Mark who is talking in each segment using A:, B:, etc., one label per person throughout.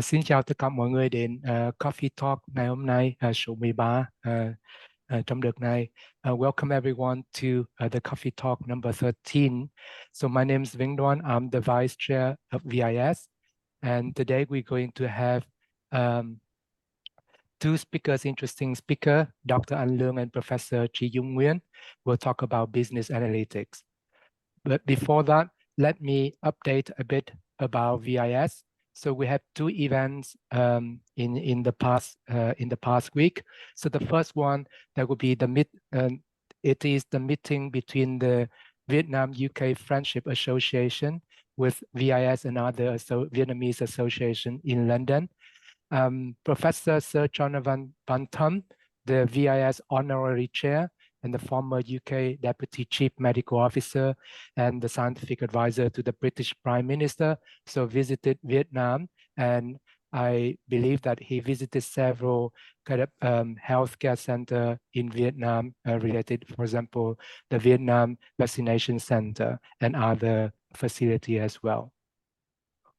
A: Xin chào tất cả mọi người đến Coffee Talk ngày hôm nay, số 13 trong đợt này. Welcome everyone to the Coffee Talk number 13. So my name is Vinh Duan. I'm the Vice Chair of VIS. And today we're going to have two speakers, interesting speaker, Dr. Luong and Professor Tri-Dung Nguyen will talk about business analytics. But before that, let me update a bit about VIS. So we have two events in the past week. So the first one, that will be it is the meeting between the Vietnam-UK Friendship Association with VIS and other Vietnamese association in London. Professor Sir Jonathan Bantam, the VIS Honorary Chair and the former UK Deputy Chief Medical Officer and the scientific advisor to the British Prime Minister, so visited Vietnam. And I believe that he visited several kind of healthcare center in Vietnam related, for example, the Vietnam Vaccination Center and other facility as well.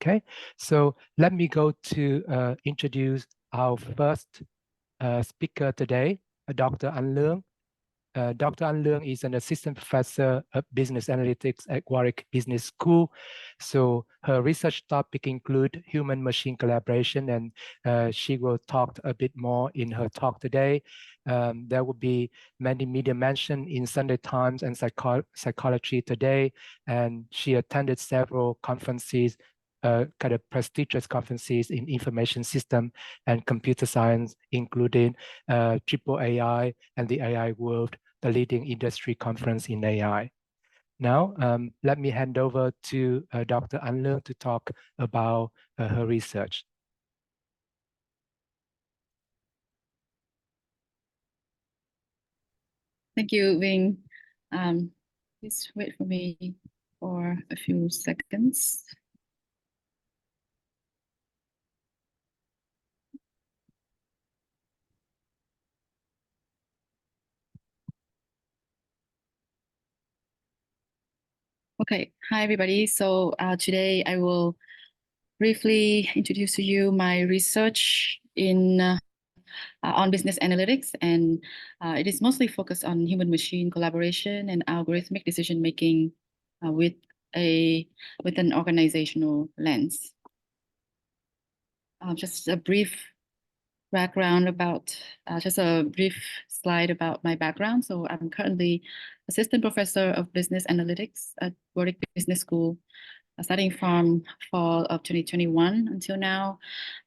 A: Okay, so let me go to introduce our first speaker today, Dr. Luong. Dr. Luong is an assistant professor of business analytics at Warwick Business School. So her research topic include human-machine collaboration, and she will talk a bit more in her talk today. There will be many media mentioned in Sunday Times and Psychology Today, and she attended several conferences, kind of prestigious conferences in information system and computer science, including Triple AI and the AI World, the leading industry conference in AI. Now, let me hand over to Dr. Luong to talk about her research.
B: Thank you, Vinh. Please wait for me for a few seconds. Okay, hi everybody. So today I will briefly introduce to you my research on business analytics, and it is mostly focused on human-machine collaboration and algorithmic decision-making with an organizational lens. Just a brief background about, just a brief slide about my background. So I'm currently assistant professor of business analytics at Warwick Business School, starting from fall of 2021 until now.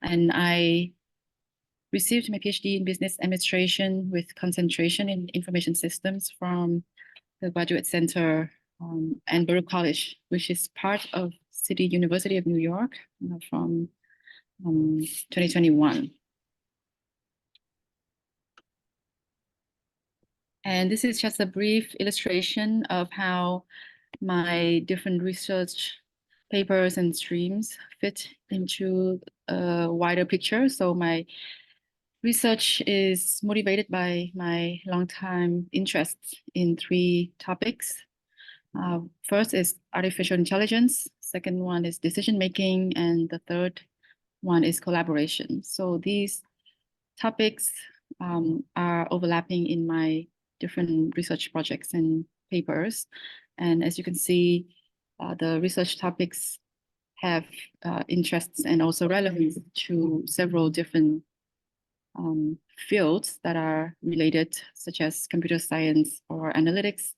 B: And I received my PhD in business administration with concentration in information systems from the Graduate Center and Baruch College, which is part of City University of New York from 2021. And this is just a brief illustration of how my different research papers and streams fit into a wider picture. So my research is motivated by my longtime interests in three topics. First is artificial intelligence. Second one is decision-making. And the third one is collaboration. So these topics are overlapping in my different research projects and papers. And as you can see, the research topics have interests and also relevance to several different fields that are related, such as computer science or analytics,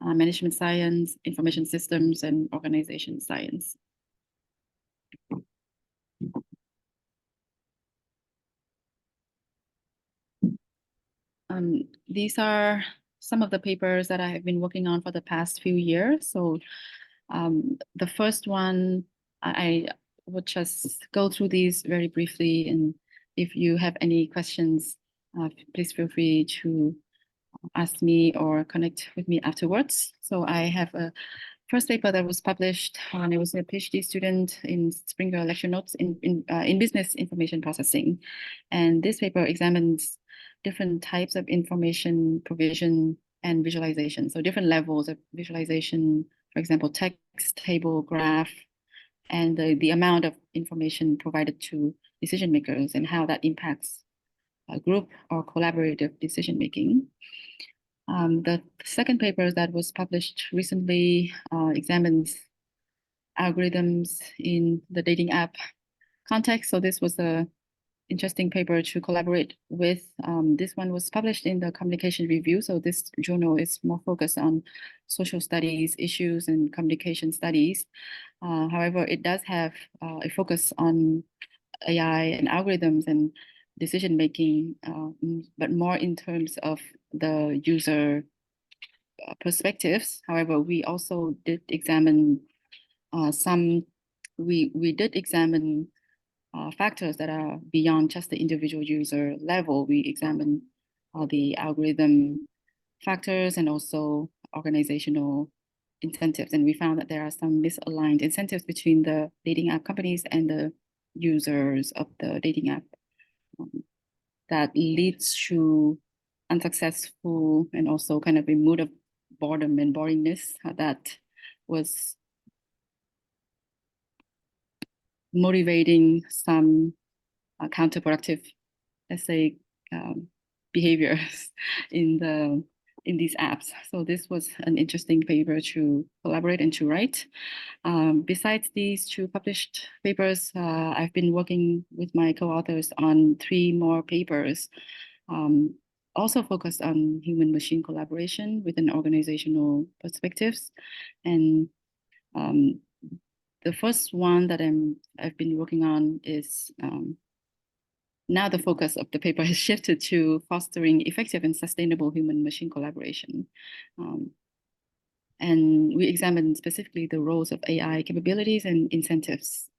B: management science, information systems, and organization science. These are some of the papers that I have been working on for the past few years. So the first one, I would just go through these very briefly, and if you have any questions, please feel free to ask me or connect with me afterwards. So I have a first paper that was published when I was a PhD student in Springer lecture notes in business information processing. And this paper examines different types of information provision and visualization. So different levels of visualization, for example, text, table, graph, and the amount of information provided to decision makers and how that impacts group or collaborative decision making. The second paper that was published recently examines algorithms in the dating app context. So this was a interesting paper to collaborate with. This one was published in the Communication Review. So this journal is more focused on social studies issues and communication studies. However, it does have a focus on AI and algorithms and decision making, but more in terms of the user perspectives. However, we also did examine we did examine factors that are beyond just the individual user level. We examine the algorithm factors and also organizational incentives. And we found that there are some misaligned incentives between the dating app companies and the users of the dating app that leads to unsuccessful and also kind of a mood of boredom and boringness that was motivating some counterproductive, let's say, behaviors in these apps. So this was an interesting paper to collaborate and to write. Besides these two published papers, I've been working with my co-authors on 3 more papers, also focused on human-machine collaboration within organizational perspectives. And the first one that I've been working on is now the focus of the paper has shifted to fostering effective and sustainable human-machine collaboration. And we examined specifically the roles of AI capabilities and incentives.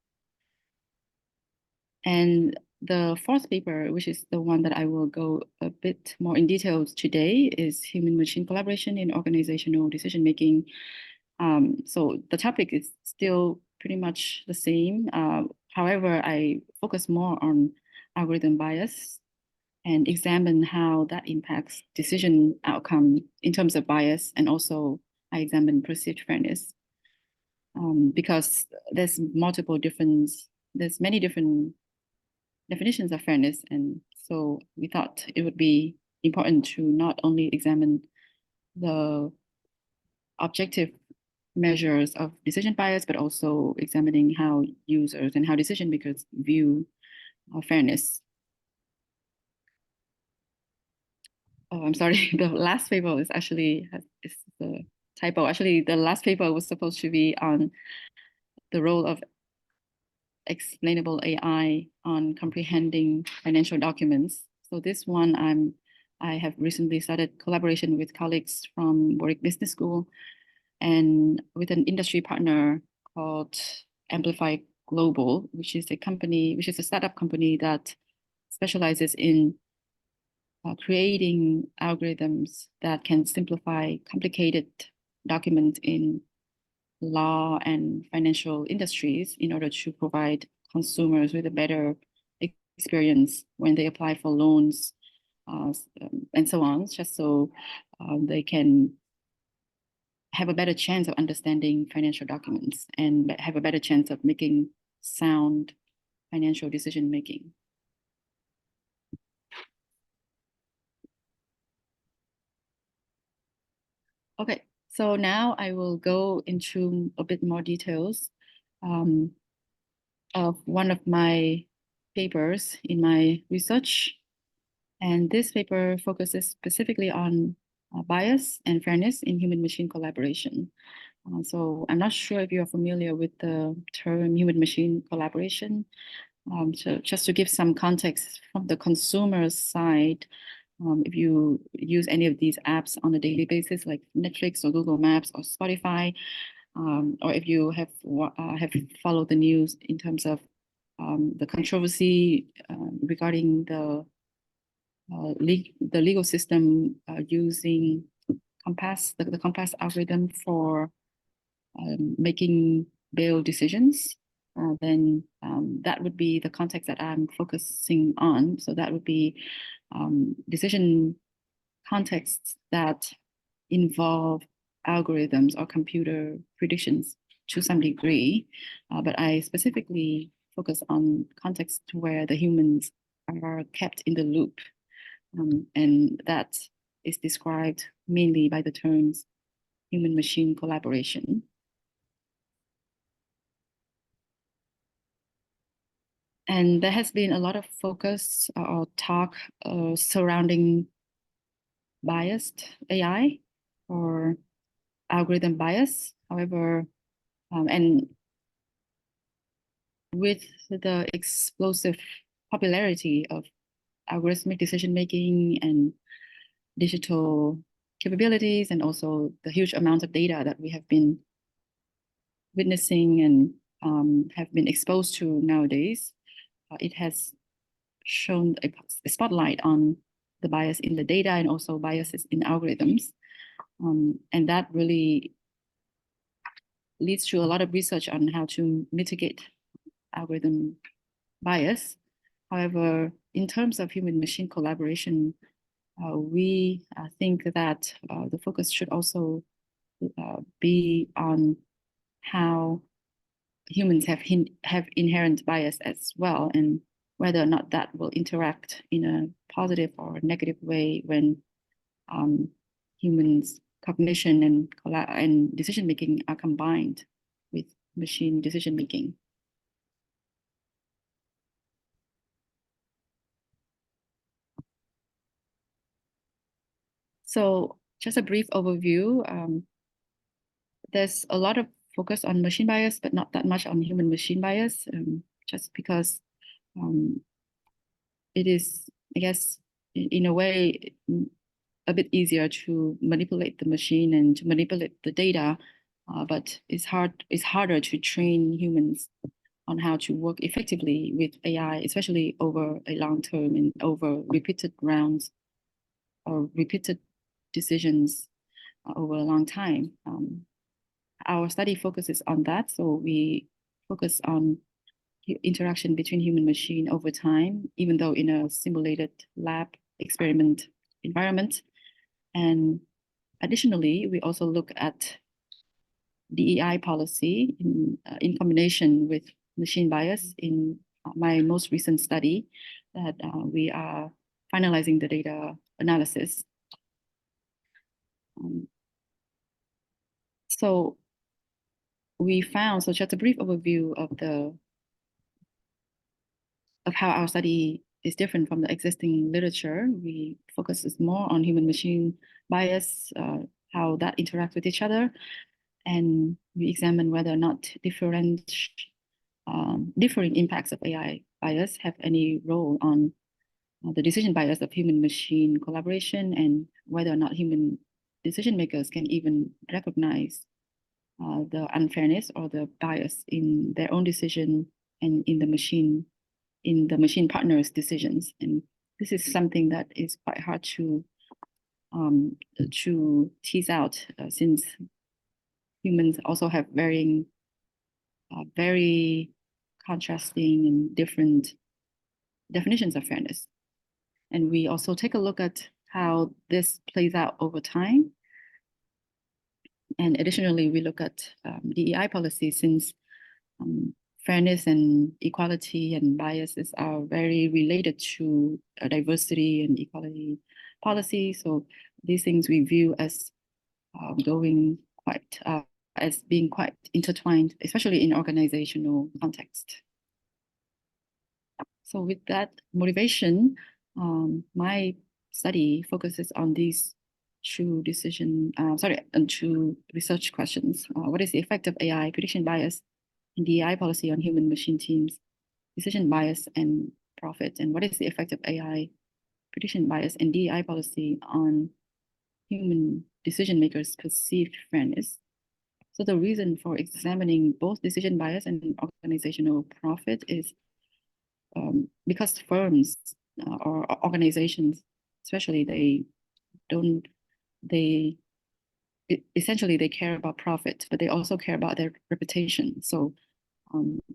B: And the fourth paper, which is the one that I will go a bit more in detail today, is human-machine collaboration in organizational decision-making. So the topic is still pretty much the same. However, I focus more on algorithm bias and examine how that impacts decision outcome in terms of bias, and also I examine perceived fairness because there's many different definitions of fairness, and so we thought it would be important to not only examine the objective measures of decision bias, but also examining how users and how decision makers view fairness. Oh, I'm sorry, the last paper is actually the typo. Actually, the last paper was supposed to be on the role of explainable AI on comprehending financial documents. So this one I have recently started collaboration with colleagues from Warwick Business School and with an industry partner called Amplify Global, which is a startup company that specializes in creating algorithms that can simplify complicated documents in law and financial industries in order to provide consumers with a better experience when they apply for loans and so on, just so they can have a better chance of understanding financial documents and have a better chance of making sound financial decision making. Okay, so now I will go into a bit more details of one of my papers in my research. And this paper focuses specifically on bias and fairness in human-machine collaboration. So I'm not sure if you are familiar with the term human-machine collaboration. So just to give some context from the consumer side, if you use any of these apps on a daily basis, like Netflix or Google Maps or Spotify, or if you have followed the news in terms of the controversy regarding the legal system using the Compass algorithm for making bail decisions, then that would be the context that I'm focusing on. So that would be decision contexts that involve algorithms or computer predictions. to some degree, but I specifically focus on context where the humans are kept in the loop. And that is described mainly by the terms human-machine collaboration. And there has been a lot of focus or talk surrounding biased AI or algorithm bias. However, and with the explosive popularity of algorithmic decision-making and digital capabilities, and also the huge amount of data that we have been witnessing and have been exposed to nowadays, it has shown a spotlight on the bias in the data and also biases in algorithms. And that really leads to a lot of research on how to mitigate algorithm bias. However, in terms of human-machine collaboration, we think that the focus should also be on how humans have inherent bias as well, and whether or not that will interact in a positive or negative way when humans' cognition and decision making are combined with machine decision making. So just a brief overview. There's a lot of focus on machine bias, but not that much on human machine bias, just because it is, I guess, in a way, a bit easier to manipulate the machine and to manipulate the data, but it's harder to train humans on how to work effectively with AI, especially over a long term and over repeated rounds or repeated decisions over a long time. Our study focuses on that, so we focus on interaction between human machine over time, even though in a simulated lab experiment environment. And additionally, we also look at DEI policy in combination with machine bias in my most recent study that we are finalizing the data analysis. So we found, so just a brief overview of how our study is different from the existing literature. We focus more on human machine bias, how that interacts with each other, and we examine whether or not differing impacts of AI bias have any role on the decision bias of human machine collaboration, and whether or not human decision makers can even recognize the unfairness or the bias in their own decision and in the machine partner's decisions. And this is something that is quite hard to tease out since humans also have very contrasting and different definitions of fairness. And we also take a look at how this plays out over time. And additionally, we look at DEI policy, since fairness and equality and biases are very related to diversity and equality policy. So these things we view as as being quite intertwined, especially in organizational context. So with that motivation, my study focuses on these two research questions. What is the effect of AI prediction bias in DEI policy on human machine teams, decision bias and profit? And what is the effect of AI prediction bias and DEI policy on human decision makers' perceived fairness? So the reason for examining both decision bias and organizational profit is because firms or organizations, especially, essentially they care about profit, but they also care about their reputation. So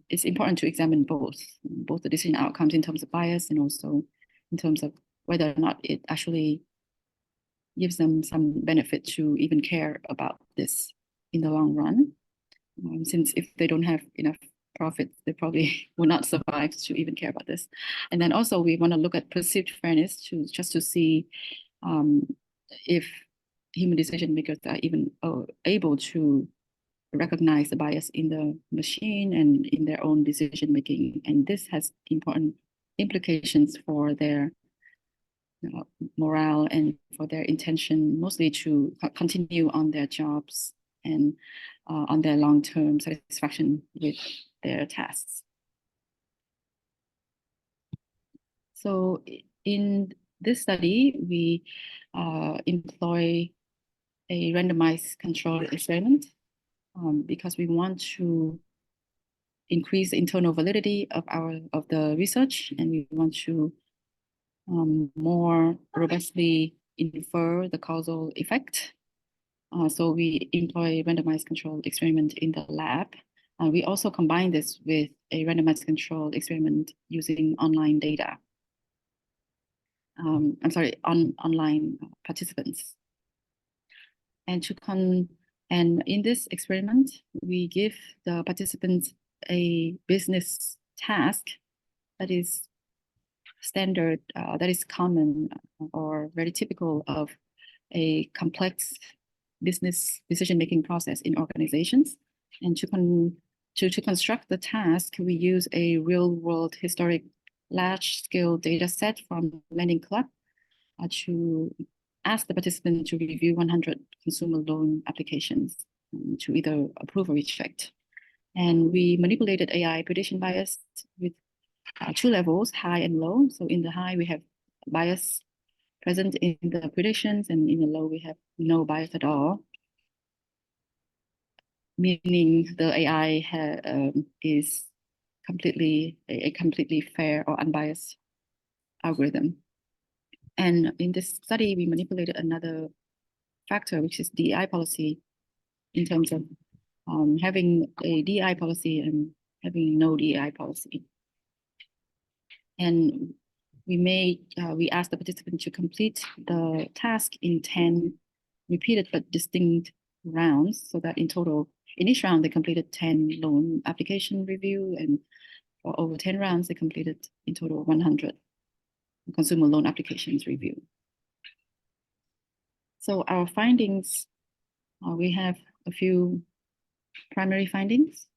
B: it's important to examine both the decision outcomes in terms of bias and also in terms of whether or not it actually gives them some benefit to even care about this in the long run. since if they don't have enough profit, they probably will not survive to even care about this. And then also we want to look at perceived fairness just to see if human decision makers are even able to recognize the bias in the machine and in their own decision making. And this has important implications for their morale and for their intention, mostly to continue on their jobs and on their long-term satisfaction with their tasks. So in this study, we employ a randomized control experiment because we want to increase the internal validity of the research, and we want to more robustly infer the causal effect. So we employ randomized control experiment in the lab. We also combine this with a randomized control experiment using online data. Online participants. And in this experiment, we give the participants a business task that is standard, that is common or very typical of a complex business decision-making process in organizations. And to construct the task, we use a real-world historic large-scale data set from Lending Club to ask the participant to review 100 consumer loan applications to either approve or reject. And we manipulated AI prediction bias with 2 levels, high and low. So in the high, we have bias present in the predictions, and in the low, we have no bias at all, meaning the AI is a completely fair or unbiased algorithm. And in this study, we manipulated another factor, which is DEI policy, in terms of having a DEI policy and having no DEI policy. And we asked the participant to complete the task in 10 repeated but distinct rounds, so that in total, in each round, they completed 10 loan application review, and for over 10 rounds, they completed in total 100 consumer loan applications review. So our findings, we have a few primary findings.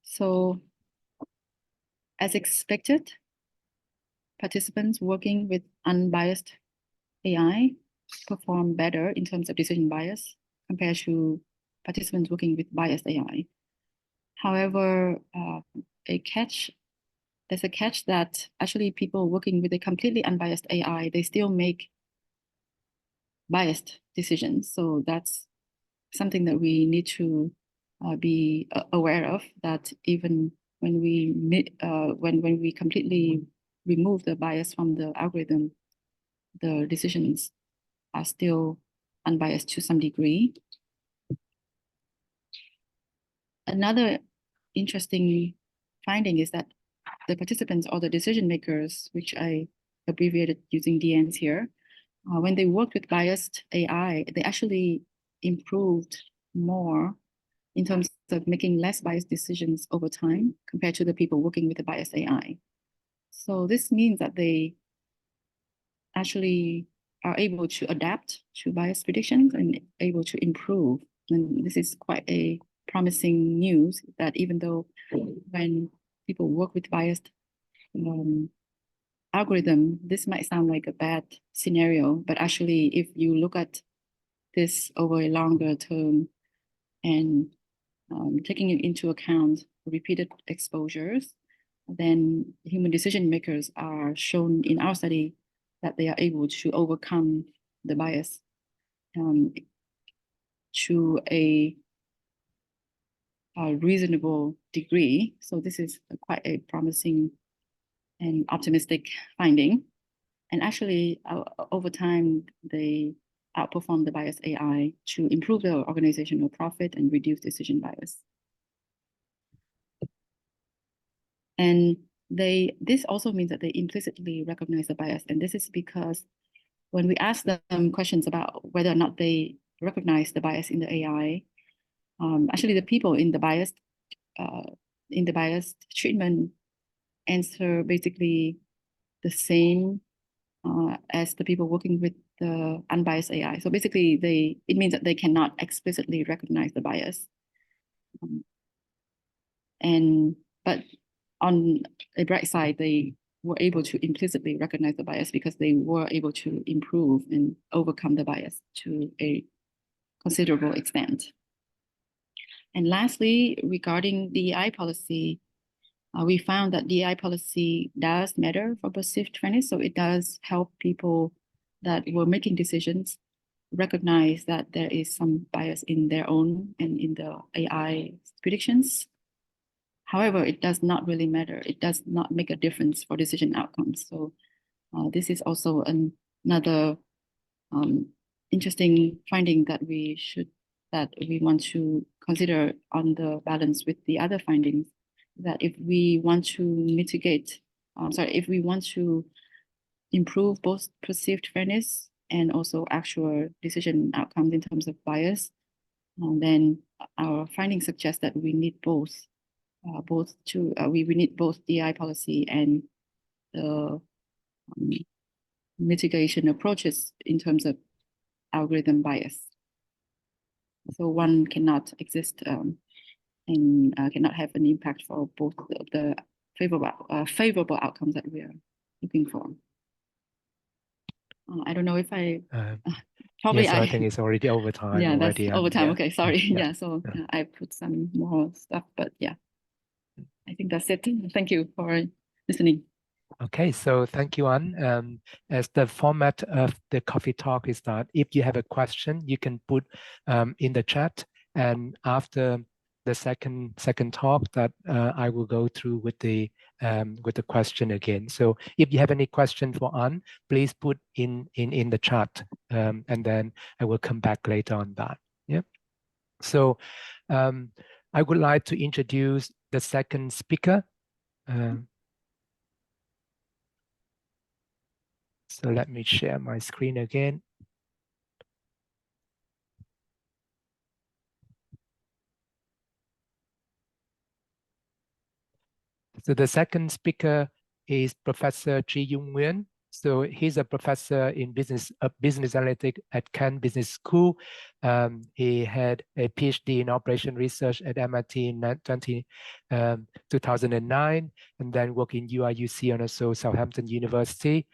B: So as expected, participants working with unbiased AI perform better in terms of decision bias compared to participants working with biased AI. However, there's a catch that actually people working with a completely unbiased AI, they still make biased decisions. So that's something that we need to be aware of, that even when we completely remove the bias from the algorithm, the decisions are still unbiased to some degree. Another interesting finding is that the participants or the decision makers, which I abbreviated using DNs here, when they worked with biased AI, they actually improved more in terms of making less biased decisions over time compared to the people working with the biased AI. So this means that they actually are able to adapt to bias predictions and able to improve. And this is quite a promising news, that even though when people work with biased algorithm, this might sound like a bad scenario, but actually if you look at this over a longer term and taking into account repeated exposures, then human decision makers are shown in our study that they are able to overcome the bias to a reasonable degree. So this is quite a promising and optimistic finding. And actually, over time, they outperform the biased AI to improve their organizational profit and reduce decision bias. And this also means that they implicitly recognize the bias. And this is because when we ask them questions about whether or not they recognize the bias in the AI, actually the people in the biased treatment answer basically the same as the people working with the unbiased AI. So basically, it means that they cannot explicitly recognize the bias. But on a bright side, they were able to implicitly recognize the bias because they were able to improve and overcome the bias to a considerable extent. And lastly, regarding DEI policy, we found that DEI policy does matter for perceived fairness. So it does help people that were making decisions recognize that there is some bias in their own and in the AI predictions. However, it does not really matter. It does not make a difference for decision outcomes. So this is also another interesting finding that we want to consider on the balance with the other findings, that if we want to if we want to improve both perceived fairness and also actual decision outcomes in terms of bias, then our findings suggest that we need both. We need both DI policy and the mitigation approaches in terms of algorithm bias. So one cannot exist and cannot have an impact for both the favorable outcomes that we are looking for. I don't know if I probably
A: yes, I think it's already over time.
B: Yeah, that's over time.
A: Yeah.
B: Okay, sorry. Yeah, so I put some more stuff, but yeah, I think that's it. Thank you for listening.
A: Okay, so thank you, An. As the format of the coffee talk is that if you have a question, you can put in the chat, and after the second talk, that I will go through with the question again. So if you have any question for An, please put in the chat, and then I will come back later on that. Yeah. So I would like to introduce the second speaker. So let me share my screen again. So the second speaker is Professor Tri-Dung Nguyen. So he's a professor in business analytics at Kent Business School. He had a PhD in operation research at MIT in 2009, and then worked in UIUC and also Southampton University.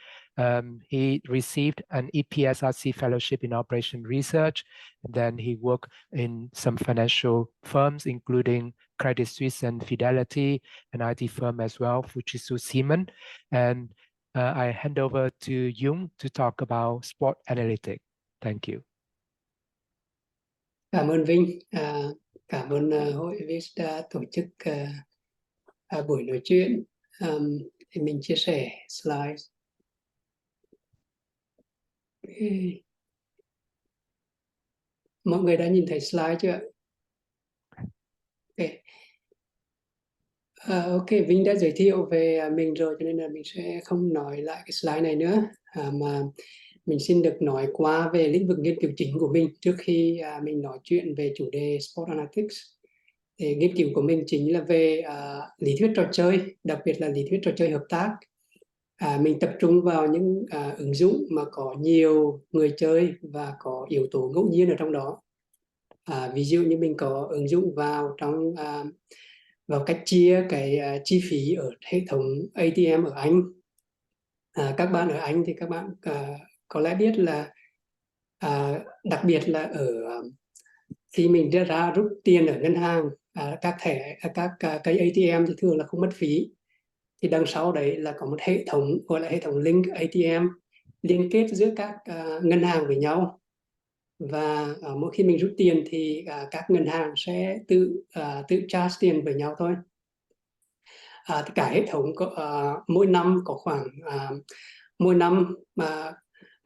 A: He received an EPSRC fellowship in operation research. And then he worked in some financial firms, including Credit Suisse and Fidelity, an IT firm as well, Fujitsu Siemens. And I hand over to Dung to talk about sport analytics. Thank you.
C: Cảm ơn Vinh. Cảm ơn hội VIS đã tổ chức buổi nói chuyện. Thì mình chia sẻ slide. Mọi người đã nhìn thấy slide chưa? Okay. Ok, Vinh đã giới thiệu về mình rồi, cho nên là mình sẽ không nói lại cái slide này nữa, mà mình xin được nói qua về lĩnh vực nghiên cứu chính của mình trước khi mình nói chuyện về chủ đề Sport Analytics. Thì nghiên cứu của mình chính là về lý thuyết trò chơi, đặc biệt là lý thuyết trò chơi hợp tác. Mình tập trung vào những ứng dụng mà có nhiều người chơi và có yếu tố ngẫu nhiên ở trong đó. Ví dụ như mình có ứng dụng vào cách chia cái chi phí ở hệ thống ATM ở Anh. Các bạn ở Anh thì các bạn có lẽ biết là đặc biệt là ở khi mình ra rút tiền ở ngân hàng, các cây ATM thì thường là không mất phí. Thì đằng sau đấy là có một hệ thống gọi là hệ thống link ATM liên kết giữa các ngân hàng với nhau. Và mỗi khi mình rút tiền thì các ngân hàng sẽ tự charge tiền với nhau thôi. Thì cả hệ thống mỗi năm có khoảng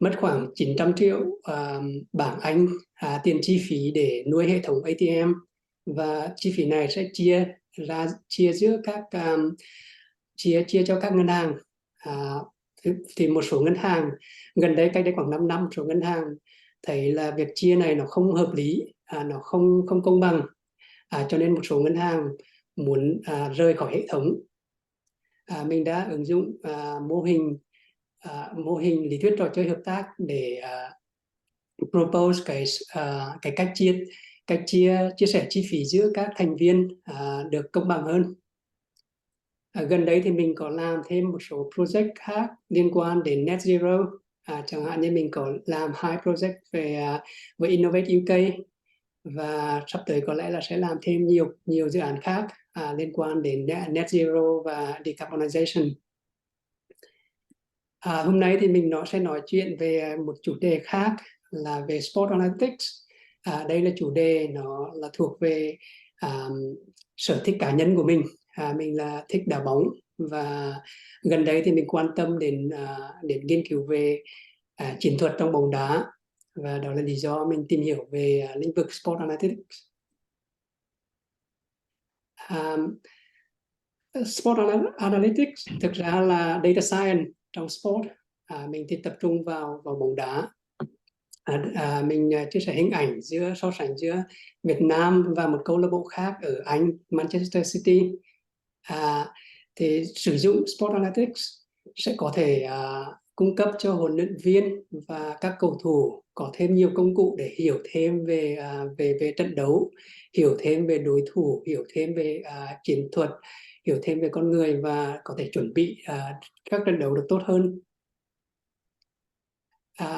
C: mất khoảng 900 triệu bảng Anh tiền chi phí để nuôi hệ thống ATM, và chi phí này sẽ chia giữa các chia cho các ngân hàng. Thì một số ngân hàng gần đây, cách đây khoảng 5 năm, một số ngân hàng thấy là việc chia này nó không hợp lý, nó không công bằng, cho nên một số ngân hàng muốn rời khỏi hệ thống. Mình đã ứng dụng mô hình lý thuyết trò chơi hợp tác để propose cái cách chia sẻ chi phí giữa các thành viên được công bằng hơn. Gần đấy thì mình có làm thêm một số project khác liên quan đến net zero. Chẳng hạn như mình có làm 2 project với Innovate UK, và sắp tới có lẽ là sẽ làm thêm nhiều dự án khác liên quan đến net zero và decarbonization. Hôm nay thì mình sẽ nói chuyện về một chủ đề khác là về sport analytics. Đây là chủ đề nó là thuộc về sở thích cá nhân của mình. Mình là thích đá bóng, và gần đây thì mình quan tâm đến nghiên cứu về chiến thuật trong bóng đá, và đó là lý do mình tìm hiểu về lĩnh vực sport analytics. Sport analytics thực ra là data science trong sport. Mình thì tập trung vào bóng đá. Mình chia sẻ hình ảnh so sánh giữa Việt Nam và một câu lạc bộ khác ở Anh, Manchester City. Thì sử dụng Sport Analytics sẽ có thể cung cấp cho huấn luyện viên và các cầu thủ có thêm nhiều công cụ để hiểu thêm về trận đấu, hiểu thêm về đối thủ, hiểu thêm về chiến thuật, hiểu thêm về con người, và có thể chuẩn bị các trận đấu được tốt hơn.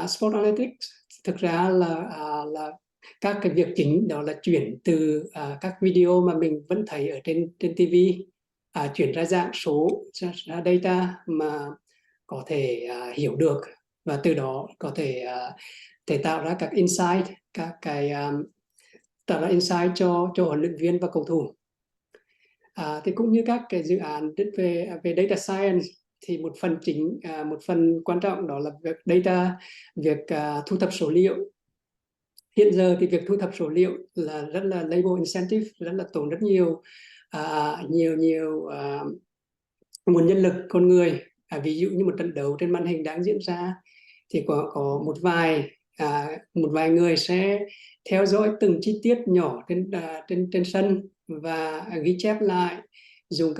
C: Sport Analytics thực ra là các cái việc chính đó là chuyển từ các video mà mình vẫn thấy ở trên TV, chuyển ra dạng số, ra data mà có thể hiểu được, và từ đó có thể tạo ra các insight, tạo ra insight cho huấn luyện viên và cầu thủ. Thì cũng như các cái dự án về data science, thì một phần quan trọng đó là việc thu thập số liệu. Hiện giờ thì việc thu thập số liệu là rất là labor incentive, rất là tốn rất nhiều nguồn nhân lực con người. Ví dụ như một trận đấu trên màn hình đang diễn ra thì có một vài người sẽ theo dõi từng chi tiết nhỏ trên sân và ghi chép lại, dùng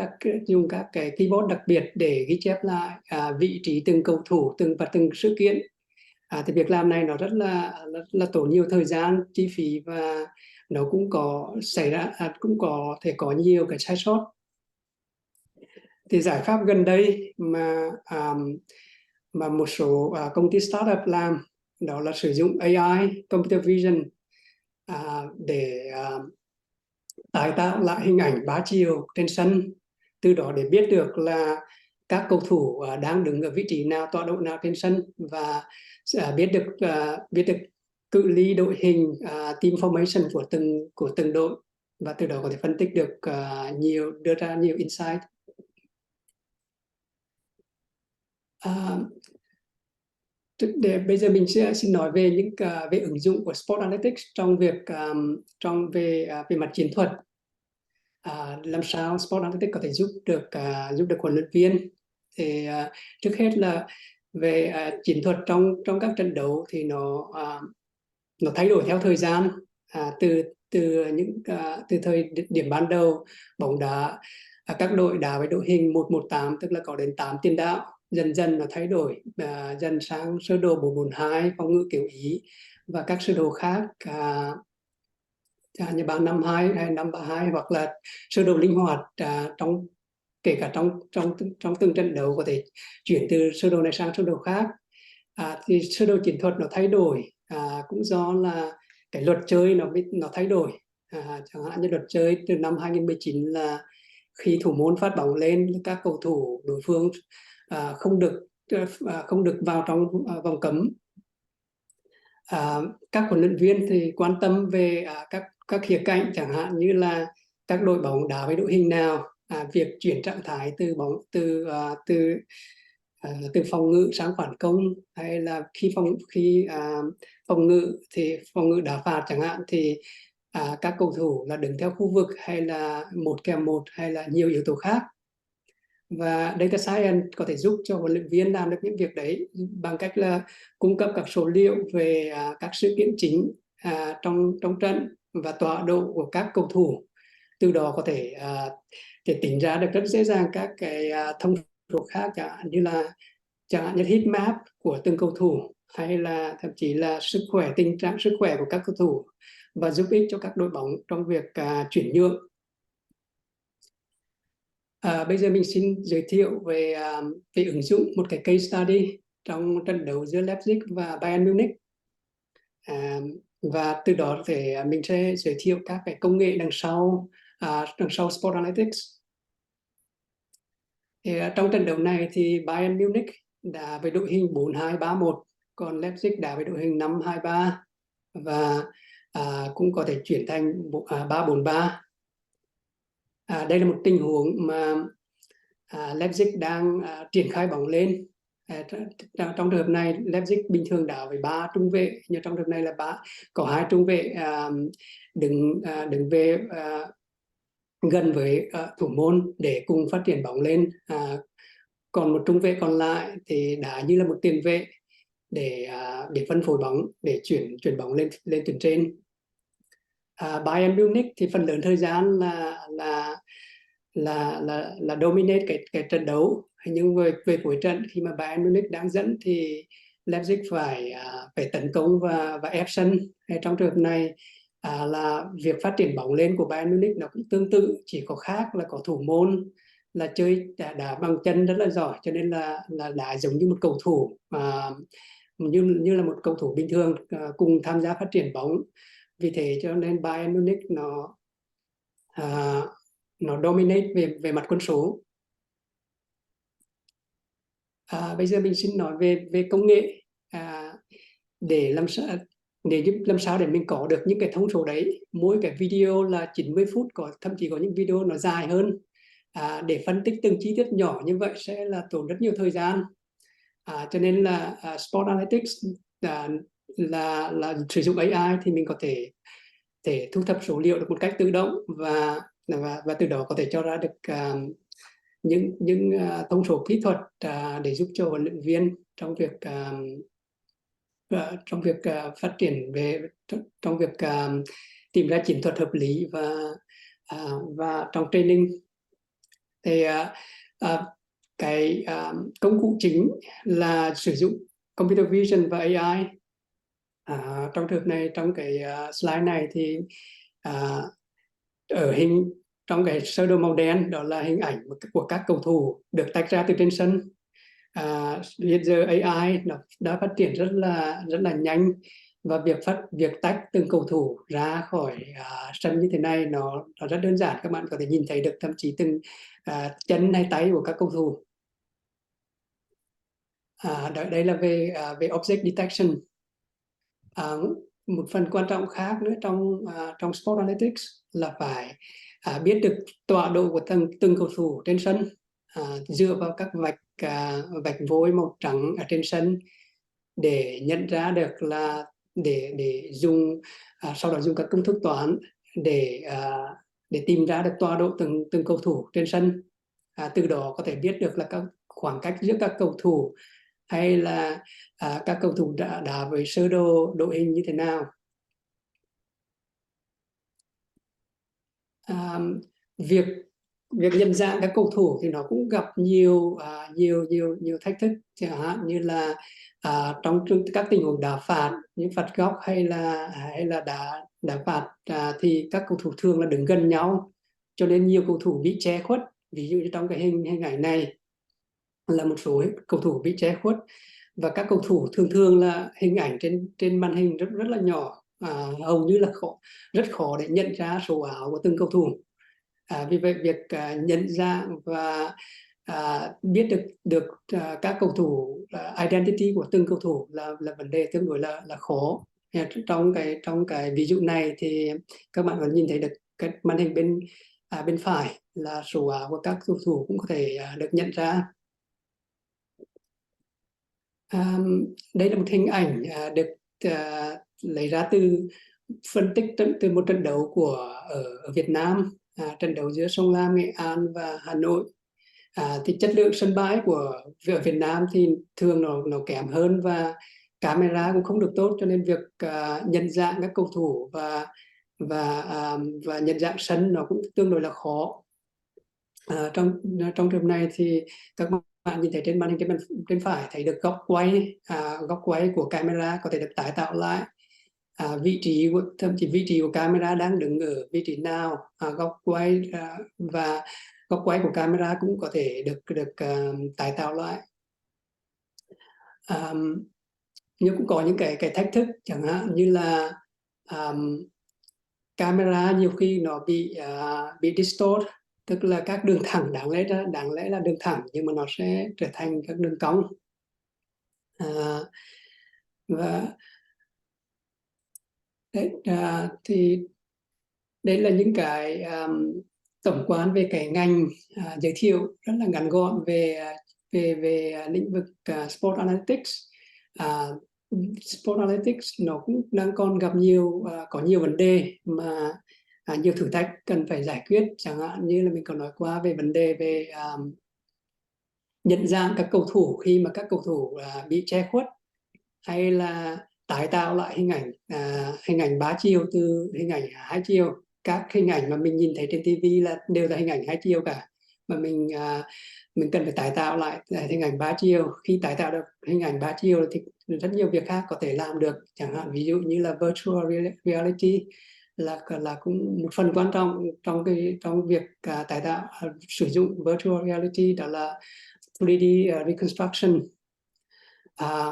C: các cái keyboard đặc biệt để ghi chép lại vị trí từng cầu thủ từng sự kiện. Thì việc làm này nó rất là tốn nhiều thời gian, chi phí, và nó cũng cũng có thể có nhiều cái sai sót. Thì giải pháp gần đây mà một số công ty startup làm đó là sử dụng AI, computer vision, để tái tạo lại hình ảnh 3 chiều trên sân, từ đó để biết được là các cầu thủ đang đứng ở vị trí nào, tọa độ nào trên sân, và biết được cự ly, đội hình, team formation của từng đội, và từ đó có thể phân tích được đưa ra nhiều insight. Bây giờ mình xin nói về về ứng dụng của Sport Analytics về mặt chiến thuật. Làm sao Sport Analytics có thể giúp được huấn luyện viên. Thì trước hết là về chiến thuật trong các trận đấu thì nó thay đổi theo thời gian. Từ thời điểm ban đầu bóng đá, các đội đá với đội hình 1-1-8, tức là có đến 8 tiền đạo. Dần dần nó thay đổi, dần sang sơ đồ 4-4-2, phòng ngự kiểu Ý, và các sơ đồ khác như 3-5-2 hay 5-3-2, hoặc là sơ đồ linh hoạt, kể cả trong từng trận đấu có thể chuyển từ sơ đồ này sang sơ đồ khác. Thì sơ đồ chiến thuật nó thay đổi cũng do là cái luật chơi nó thay đổi. Chẳng hạn như luật chơi từ năm 2019 là khi thủ môn phát bóng lên, các cầu thủ đối phương không được vào trong vòng cấm. Các huấn luyện viên thì quan tâm về các khía cạnh, chẳng hạn như là các đội bóng đá với đội hình nào, việc chuyển trạng thái từ phòng ngự sang phản công, hay là khi phòng ngự đá phạt chẳng hạn, thì các cầu thủ là đứng theo khu vực, hay là 1-1, hay là nhiều yếu tố khác. Và data science có thể giúp cho huấn luyện viên làm được những việc đấy bằng cách là cung cấp các số liệu về các sự kiện chính trong trận, và tọa độ của các cầu thủ, từ đó có thể tính ra được rất dễ dàng các cái thông số khác, chẳng hạn như heat map của từng cầu thủ, hay là thậm chí là tình trạng sức khỏe của các cầu thủ, và giúp ích cho các đội bóng trong việc chuyển nhượng. Bây giờ mình xin giới thiệu về ứng dụng một cái case study trong trận đấu giữa Leipzig và Bayern Munich. Và từ đó thì mình sẽ giới thiệu các cái công nghệ đằng sau Sport Analytics. Thì trong trận đấu này thì Bayern Munich đá với đội hình 4-2-3-1, còn Leipzig đá với đội hình 5-2-3, và cũng có thể chuyển thành 3-4-3. Đây là một tình huống mà Leipzig đang triển khai bóng lên. Trong trường hợp này Leipzig bình thường đá với 3 trung vệ, nhưng trong trường hợp này là có 2 trung vệ đứng về gần với thủ môn để cùng phát triển bóng lên, còn một trung vệ còn lại thì đá như là một tiền vệ để phân phối bóng, để chuyển bóng lên tuyến trên. Bayern Munich thì phần lớn thời gian là dominate cái trận đấu, nhưng về cuối trận khi mà Bayern Munich đang dẫn thì Leipzig phải tấn công và ép sân. Trong trường hợp này là việc phát triển bóng lên của Bayern Munich nó cũng tương tự, chỉ có khác là có thủ môn là chơi đá bằng chân rất là giỏi, cho nên là đá giống như một cầu thủ, như là một cầu thủ bình thường cùng tham gia phát triển bóng. Vì thế cho nên Bayern Munich nó dominate về mặt quân số. Bây giờ mình xin nói về công nghệ, để làm sao để mình có được những cái thông số đấy. Mỗi cái video là 90 phút, thậm chí có những video nó dài hơn. Để phân tích từng chi tiết nhỏ như vậy sẽ là tốn rất nhiều thời gian. Cho nên là Sport Analytics là sử dụng AI thì mình có thể thu thập số liệu được một cách tự động, và từ đó có thể cho ra được những thông số kỹ thuật để giúp cho huấn luyện viên trong việc phát triển trong việc tìm ra chiến thuật hợp lý và trong training. Thì cái công cụ chính là sử dụng computer vision và AI. Trong trường hợp này, trong cái slide này thì ở trong cái sơ đồ màu đen đó là hình ảnh của các cầu thủ được tách ra từ trên sân. Hiện giờ AI nó đã phát triển rất là nhanh, và việc tách từng cầu thủ ra khỏi sân như thế này nó rất đơn giản. Các bạn có thể nhìn thấy được thậm chí từng chân hay tay của các cầu thủ. Đây là về object detection. Một phần quan trọng khác nữa trong Sport Analytics là phải biết được tọa độ của từng cầu thủ trên sân, dựa vào các vạch vôi màu trắng ở trên sân để nhận ra được là để dùng sau đó dùng các công thức toán để tìm ra được tọa độ từng cầu thủ trên sân. Từ đó có thể biết được là các khoảng cách giữa các cầu thủ, hay là các cầu thủ đá với sơ đồ đội hình như thế nào. Việc nhận dạng các cầu thủ thì nó cũng gặp nhiều thách thức, chẳng hạn như là trong các tình huống đá phạt như phạt góc hay là đá phạt thì các cầu thủ thường là đứng gần nhau, cho nên nhiều cầu thủ bị che khuất. Ví dụ như trong cái hình ảnh này là một số cầu thủ bị che khuất, và các cầu thủ thường là hình ảnh trên màn hình rất là nhỏ, hầu như là rất khó để nhận ra số áo của từng cầu thủ. Vì vậy việc nhận dạng và biết được các cầu thủ, identity của từng cầu thủ là vấn đề tương đối là khó. Trong cái ví dụ này thì các bạn vẫn nhìn thấy được cái màn hình bên phải là số áo của các cầu thủ cũng có thể được nhận ra. Đây là một hình ảnh được lấy ra từ phân tích từ một trận đấu ở Việt Nam, trận đấu giữa Sông Lam, Nghệ An và Hà Nội. Thì chất lượng sân bãi của Việt Nam thì thường nó kém hơn, và camera cũng không được tốt, cho nên việc nhận dạng các cầu thủ và và nhận dạng sân nó cũng tương đối là khó. Trong trường này thì các bạn nhìn thấy trên màn hình trên phải thấy được góc quay của camera có thể được tái tạo lại, thậm chí vị trí của camera đang đứng ở vị trí nào, góc quay và góc quay của camera cũng có thể được tái tạo lại. Nhưng cũng có những cái thách thức, chẳng hạn như là camera nhiều khi nó bị distort, tức là các đường thẳng đáng lẽ là đường thẳng nhưng mà nó sẽ trở thành các đường cong. Và thì đấy là những cái tổng quan về cái ngành giới thiệu rất là ngắn gọn về lĩnh vực Sport Analytics. Sport Analytics nó cũng đang còn gặp có nhiều vấn đề mà nhiều thử thách cần phải giải quyết, chẳng hạn như là mình còn nói qua về vấn đề về nhận dạng các cầu thủ khi mà các cầu thủ bị che khuất, hay là tái tạo lại hình ảnh 3 chiều từ hình ảnh 2 chiều. Các hình ảnh mà mình nhìn thấy trên TV đều là hình ảnh 2 chiều cả, mà mình cần phải tái tạo lại hình ảnh 3 chiều. Khi tái tạo được hình ảnh 3 chiều thì rất nhiều việc khác có thể làm được, chẳng hạn ví dụ như là virtual reality là cũng một phần quan trọng trong việc tái tạo, sử dụng virtual reality, đó là 3D reconstruction.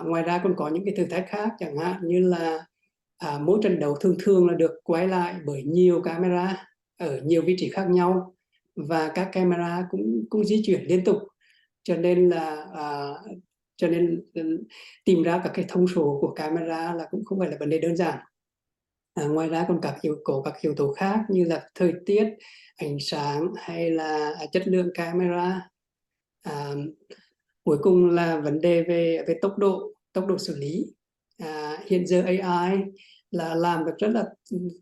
C: Ngoài ra còn có những cái thử thách khác, chẳng hạn như là mỗi trận đấu thường là được quay lại bởi nhiều camera ở nhiều vị trí khác nhau, và các camera cũng di chuyển liên tục, cho nên tìm ra các cái thông số của camera là cũng không phải là vấn đề đơn giản. Ngoài ra còn các yếu tố khác như là thời tiết, ánh sáng hay là chất lượng camera. Cuối cùng là vấn đề về tốc độ xử lý. Hiện giờ AI là làm được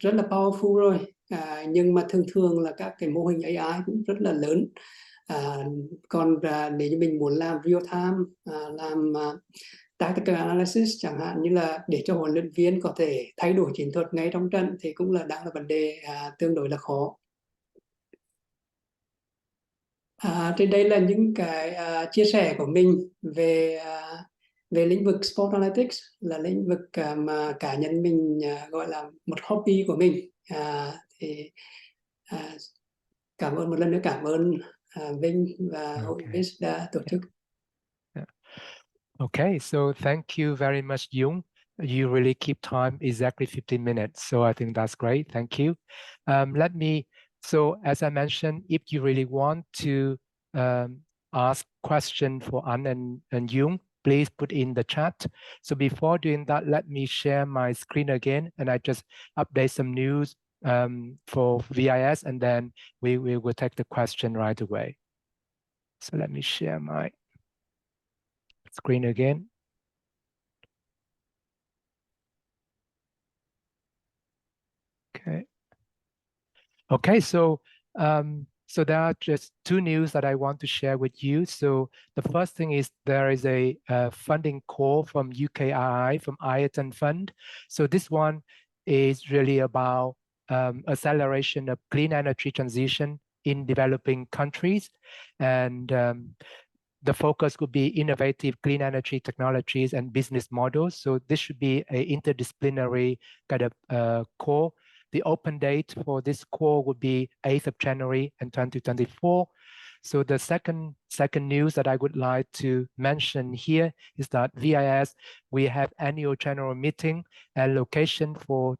C: rất là powerful rồi, nhưng mà thường là các cái mô hình AI cũng rất là lớn. Còn nếu như mình muốn làm real time, làm tactical analysis, chẳng hạn như là để cho huấn luyện viên có thể thay đổi chiến thuật ngay trong trận, thì cũng đang là vấn đề tương đối là khó. Trên đây là những cái chia sẻ của mình về lĩnh vực Sport Analytics, là lĩnh vực mà cá nhân mình gọi là một hobby của mình. Thì cảm ơn một lần nữa, cảm ơn Vinh và hội VIS đã tổ chức.
A: Okay, so thank you very much, Dung. You really keep time exactly 15 minutes. So I think that's great. Thank you. So as I mentioned, if you really want to ask question for An and Dung, please put in the chat. So before doing that, let me share my screen again, and I just update some news for VIS, and then we will take the question right away. So let me share my screen again. Okay, so there are just two news that I want to share with you. So the first thing is there is a funding call from UKII, from Ai-len Fund. So this one is really about acceleration of clean energy transition in developing countries, and the focus could be innovative clean energy technologies and business models. So this should be an interdisciplinary kind of call. The open date for this call would be 8th of January in 2024. So the second news that I would like to mention here is that VIS, we have annual general meeting, and location for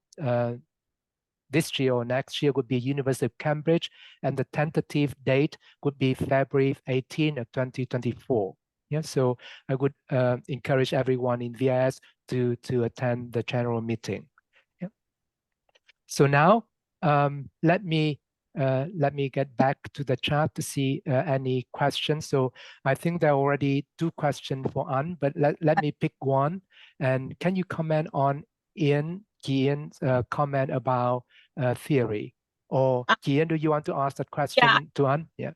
A: this year or next year would be University of Cambridge, and the tentative date would be February 18 of 2024. Yeah, so I would encourage everyone in VIS to attend the general meeting. Yeah. So now let me get back to the chat to see any questions. So I think there are already two questions for An, but let me pick one. And can you comment on Nguyen's comment about theory? Or Nguyen, do you want to ask that question to An? Yeah.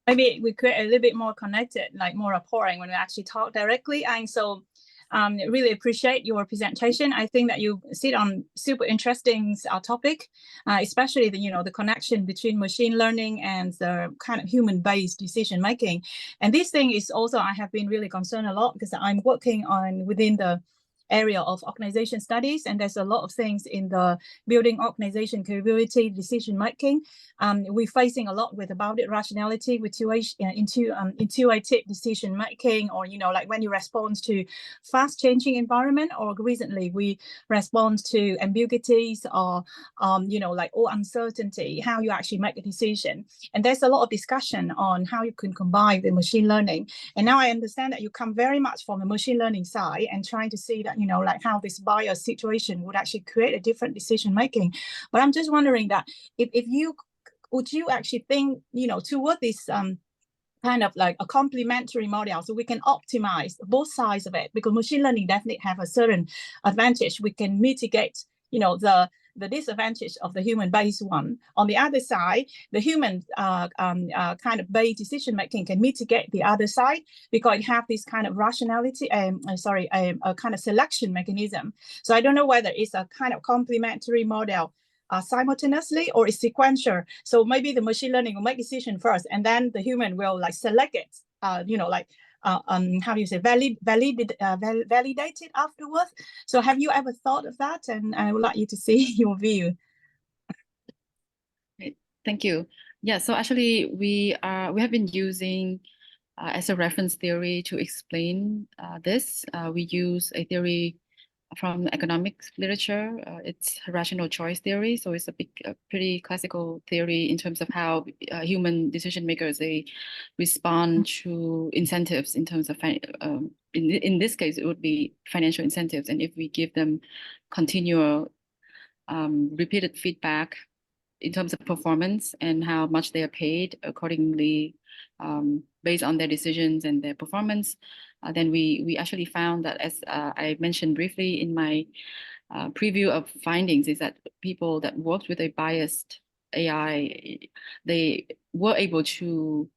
D: Maybe we create a little bit more connected, like more rapport when we actually talk directly. And so Really appreciate your presentation. I think that you sit on super interesting topic, especially the connection between machine learning and the kind of human-based decision making. And this thing is also, I have been really concerned a lot because I'm working on within the area of organization studies, and there's a lot of things in the building organization capability, decision making. We're facing a lot with about it rationality with intuitive decision making, or like when you respond to fast changing environment, or recently we respond to ambiguities or like all uncertainty, how you actually make a decision. And there's a lot of discussion on how you can combine the machine learning. And now I understand that you come very much from the machine learning side and trying to see that like how this bias situation would actually create a different decision making. But I'm just wondering that if you would you actually think toward this kind of like a complementary model, so we can optimize both sides of it, because machine learning definitely have a certain advantage. We can mitigate the disadvantage of the human-based one. On the other side, the human kind of based decision making can mitigate the other side, because it have this kind of rationality and a kind of selection mechanism. So I don't know whether it's a kind of complementary model simultaneously or it's sequential. So maybe the machine learning will make decision first, and then the human will like select it. How do you say, validate it afterwards. So have you ever thought of that? And I would like you to see your view.
B: Thank you. Yeah, so actually we have been using as a reference theory to explain this. We use a theory from economics literature. It's rational choice theory. So it's a pretty classical theory in terms of how human decision makers, they respond to incentives in terms of, in this case, it would be financial incentives. And if we give them continual repeated feedback in terms of performance and how much they are paid accordingly based on their decisions and their performance, then we actually found that, as I mentioned briefly in my preview of findings, is that people that worked with a biased AI, they were able to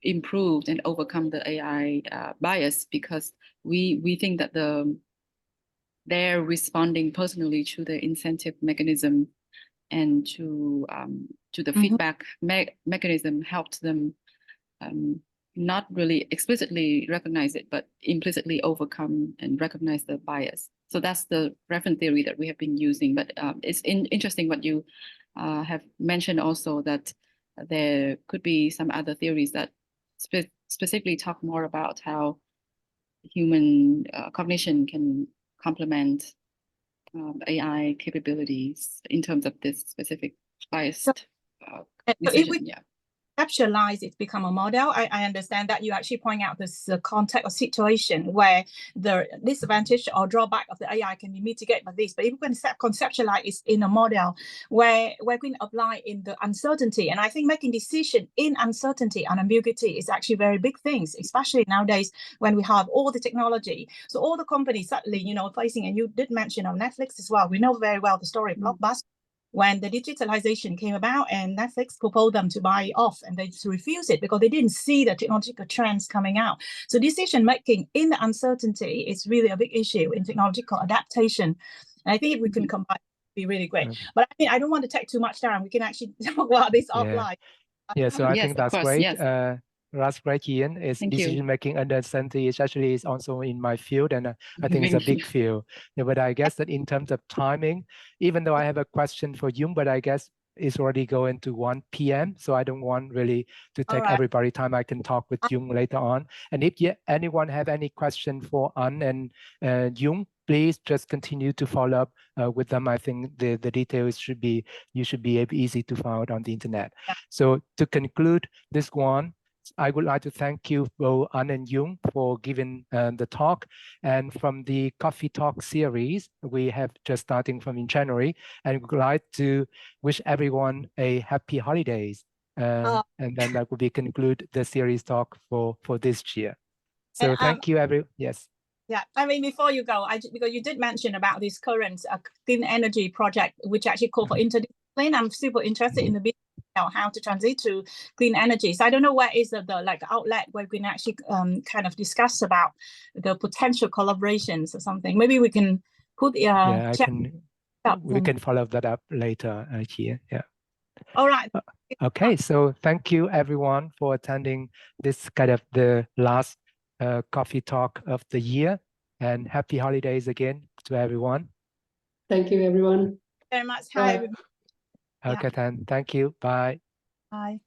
B: improve and overcome the AI bias, because we think that they're responding personally to the incentive mechanism and to the feedback mechanism helped them not really explicitly recognize it, but implicitly overcome and recognize the bias. So that's the reference theory that we have been using. But it's interesting what you have mentioned also, that there could be some other theories that specifically talk more about how human cognition can complement AI capabilities in terms of this specific biased decision. Yeah.
D: Conceptualize it, become a model. I understand that you actually point out this context or situation where the disadvantage or drawback of the AI can be mitigated by this. But if we can conceptualize it in a model where we can apply in the uncertainty, and I think making decision in uncertainty and ambiguity is actually very big things, especially nowadays when we have all the technology. So all the companies suddenly, facing, and you did mention on Netflix as well. We know very well the story of Blockbuster. When the digitalization came about and Netflix proposed them to buy off, and they just refused it because they didn't see the technological trends coming out. So decision making in the uncertainty is really a big issue in technological adaptation. And I think if we can combine, it would be really great. But I mean, I don't want to take too much time. We can actually talk about this offline.
A: Yeah, so I think that's great.
B: Yes.
A: That's great, Nguyen. Is decision making under uncertainty is also in my field, and I think it's a big field. Yeah, but I guess that in terms of timing, even though I have a question for Yung, but I guess it's already going to 1 p.m. So I don't want really to take everybody time. I can talk with Yung later on. And if anyone have any question for An and Yung, please just continue to follow up with them. I think the details should be easy to find on the internet. Yeah. So to conclude this one, I would like to thank you both An and Yung for giving the talk. And from the Coffee Talk series, we have just starting from in January, and would like to wish everyone a happy holidays. And then that will be conclude the series talk for this year. So thank you, everyone. Yes.
D: Yeah, I mean, before you go, because you did mention about this current clean energy project, which actually called for interdiscipline. I'm super interested in the business how to transit to clean energy. So I don't know where is the like outlet where we can actually kind of discuss about the potential collaborations or something. Maybe we can put
A: Yeah,
D: chat
A: we can follow that up later here. Yeah.
D: All right.
A: Okay, so thank you everyone for attending this kind of the last coffee talk of the year, and happy holidays again to everyone.
C: Thank you, everyone.
D: Very much.
C: Bye.
D: Hi, everybody.
A: Okay, then thank you. Bye.
D: Bye.